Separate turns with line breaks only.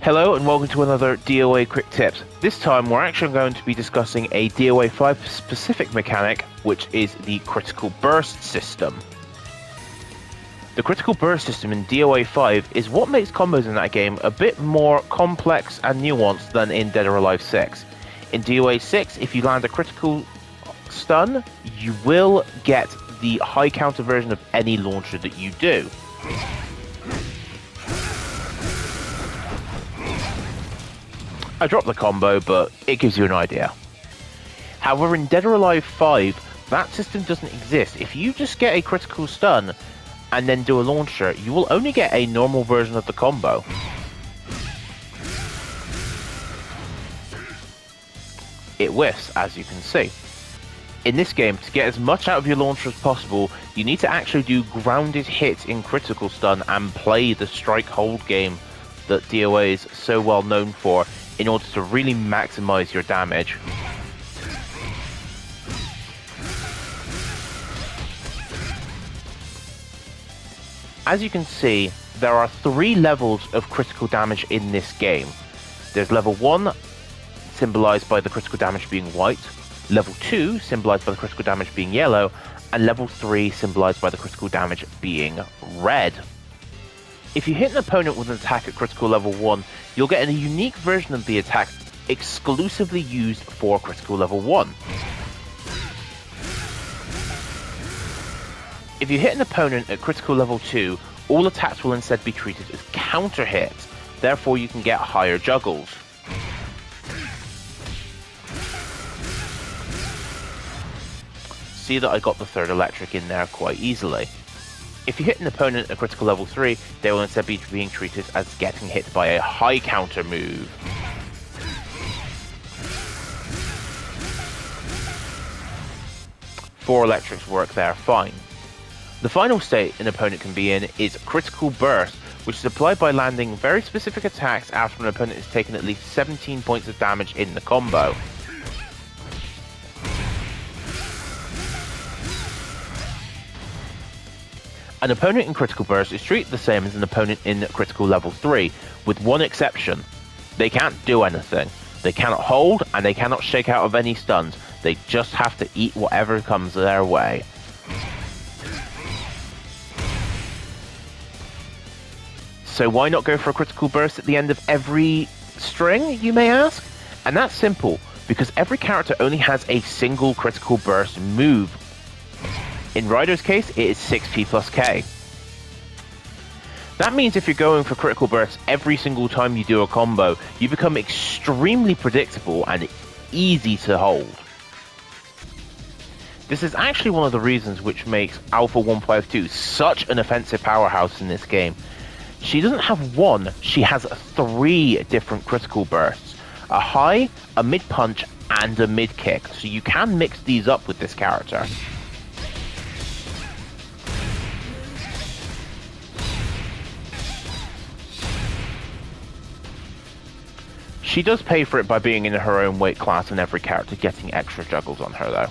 Hello and welcome to another DOA Quick Tips. This time we're actually going to be discussing a DOA5 specific mechanic, which is the critical burst system. The critical burst system in DOA5 is what makes combos in that game a bit more complex and nuanced than in Dead or Alive 6. In DOA6, if you land a critical stun, you will get the high counter version of any launcher that you do. I dropped the combo, but it gives you an idea. However, in Dead or Alive 5, that system doesn't exist. If you just get a critical stun and then do a launcher, you will only get a normal version of the combo. It whiffs, as you can see. In this game, to get as much out of your launcher as possible, you need to actually do grounded hits in critical stun and play the strike hold game that DOA is so well known for in order to really maximize your damage. As you can see, there are 3 levels of critical damage in this game. There's level 1, symbolized by the critical damage being white, level 2, symbolized by the critical damage being yellow, and level 3, symbolized by the critical damage being red. If you hit an opponent with an attack at critical level 1, you'll get a unique version of the attack exclusively used for critical level 1. If you hit an opponent at critical level 2, all attacks will instead be treated as counter hits, therefore you can get higher juggles. See that I got the third electric in there quite easily. If you hit an opponent at critical level 3, they will instead be being treated as getting hit by a high counter move. Four electrics work there fine. The final state an opponent can be in is critical burst, which is applied by landing very specific attacks after an opponent has taken at least 17 points of damage in the combo. An opponent in critical burst is treated the same as an opponent in critical level 3, with one exception. They can't do anything. They cannot hold, and they cannot shake out of any stuns. They just have to eat whatever comes their way. So why not go for a critical burst at the end of every string, you may ask? And that's simple, because every character only has a single critical burst move. In Ryder's case, it is 6p plus K. That means if you're going for critical bursts every single time you do a combo, you become extremely predictable and easy to hold. This is actually one of the reasons which makes Alpha 152 such an offensive powerhouse in this game. She doesn't have one, she has 3 different critical bursts. A high, a mid punch, and a mid kick, so you can mix these up with this character. She does pay for it by being in her own weight class and every character getting extra juggles on her though.